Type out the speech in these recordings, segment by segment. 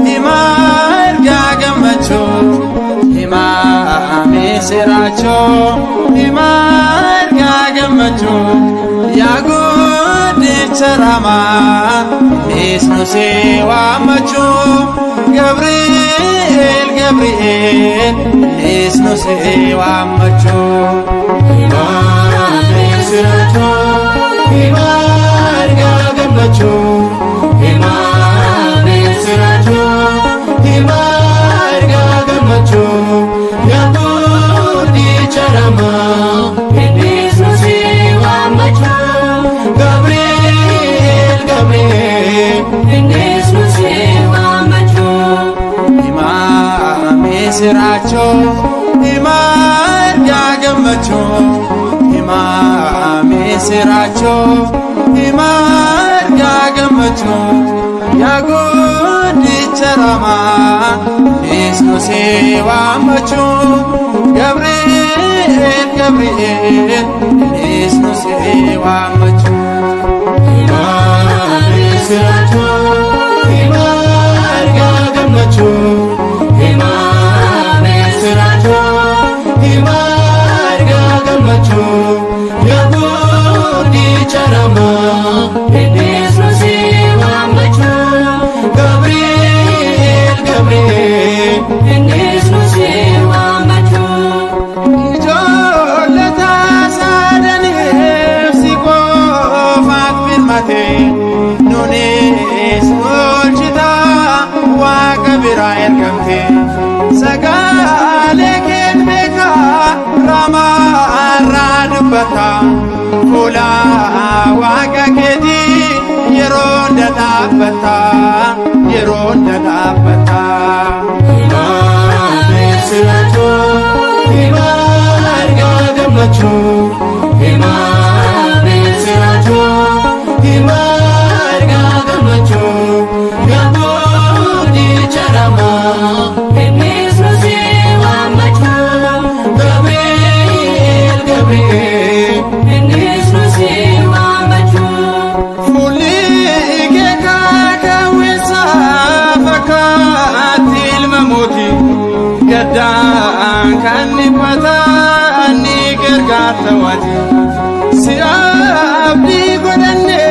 hima erga gammachu hima misiracho hima erga gammachu ya gudicha rama isnu se wamachu Gabriel Gabriel isnu se wamachu hima misiracho hima erga gammachu hima misiracho hima erga gammachu ya gudicha rama isnu se wamachu Gabriel Gabriel isnu se wamachu hima misiracho hima erga gammachu hima misiracho hima erga gammachu ya gudicha rama isnu se wamachu Gabriel Gabriel isnu se wamachu hima misiracho hima erga gammachu hima misiracho hima erga gammachu ya gudicha rama isnu se wamachu Gabriel Gabriel isnu se wamachu ijolata sadani siko fat firmate nunis olchita wa kabira ergamte sagale ken beka rama radbata fula wa kedi yeronda dabata hima misiracho hima erga gammachu hima misiracho hima erga gammachu ya gudicha rama isnu se wamachu Gabriel Gabriel isnu se wamachu fuli ke kakawisa fakatil mamuti gadan kan patani gargatawati siabdi godane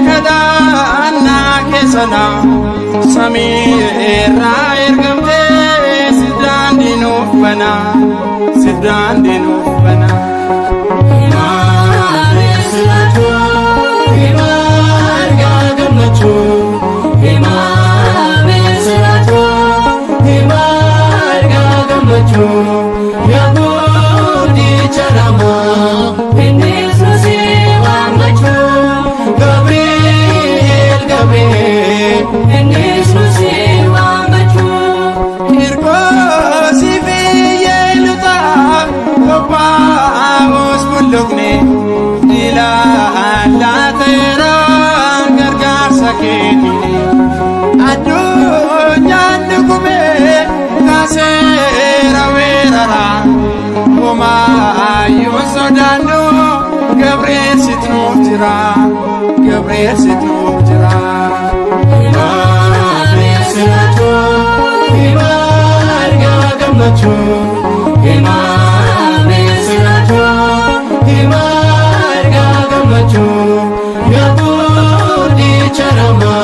kadana kesana samira ergamte sidan dinufana hima misiracho hima erga gammachu hima misiracho hima erga gammachu ya gudicha rama isnu se wamachu Gabriel Gabriel isnu se wamachu irko sifiyeluta opa osbulugne ila la tera gargar saketini adunya nukume kasera werara oma yusodanu Gabriel sitnutira hima misiracho hima erga gammachu hima misiracho hima erga gammachu ya gudicha rama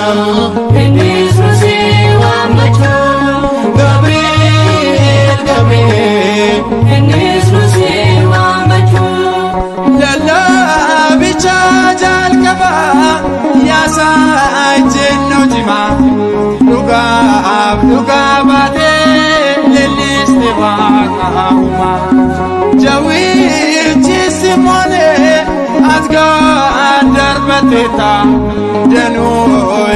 isnu se wamachu Gabriel Gabriel isnu se wamachu lalla bicha jalkaba ya sajeno jima duga bade leliste waqauma jawi jisimone azga darbateta danu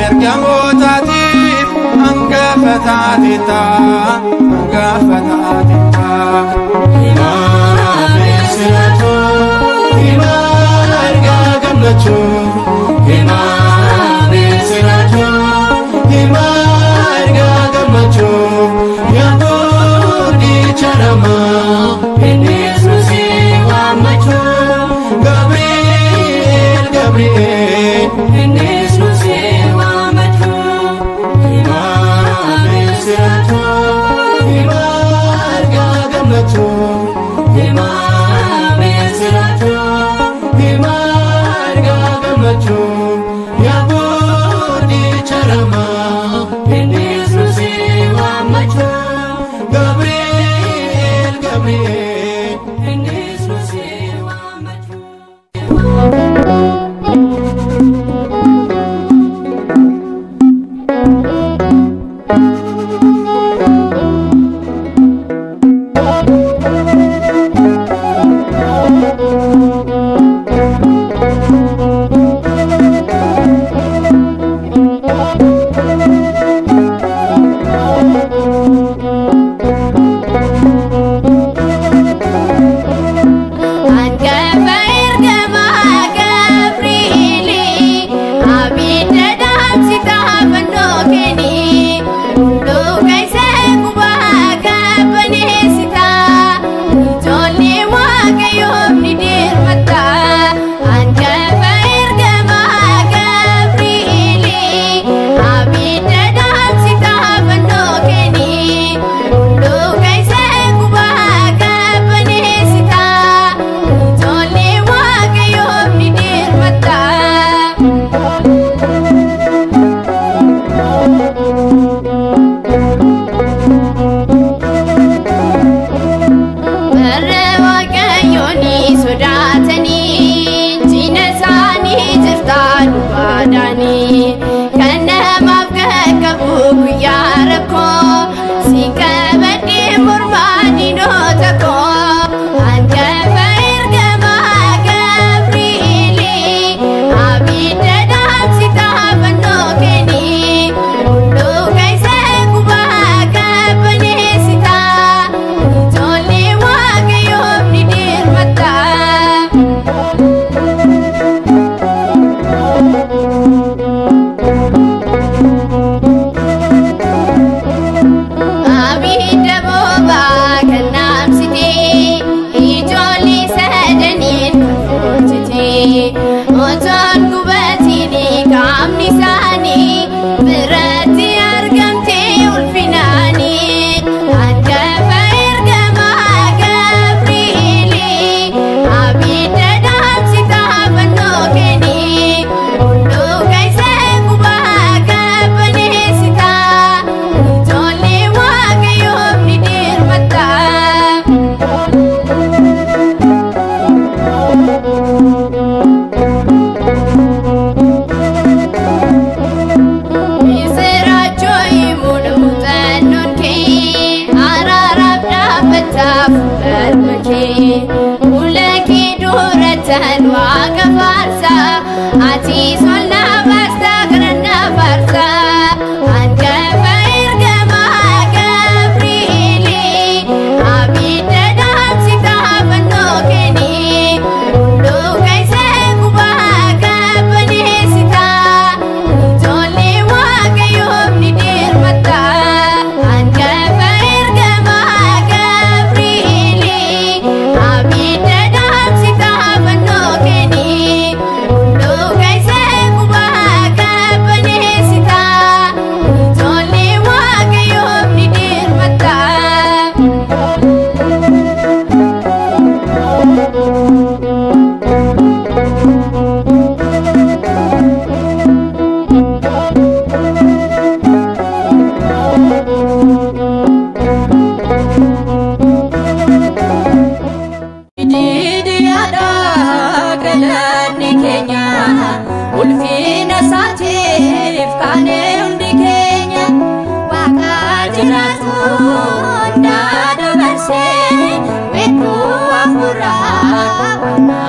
ergamotati angafatata hima misiracho hima erga gammachu hima misiracho hima erga gammachu ya gudicha rama isnu se wamachu Gabriel Gabriel isnu se wamachu hima Nada verse, we go afura.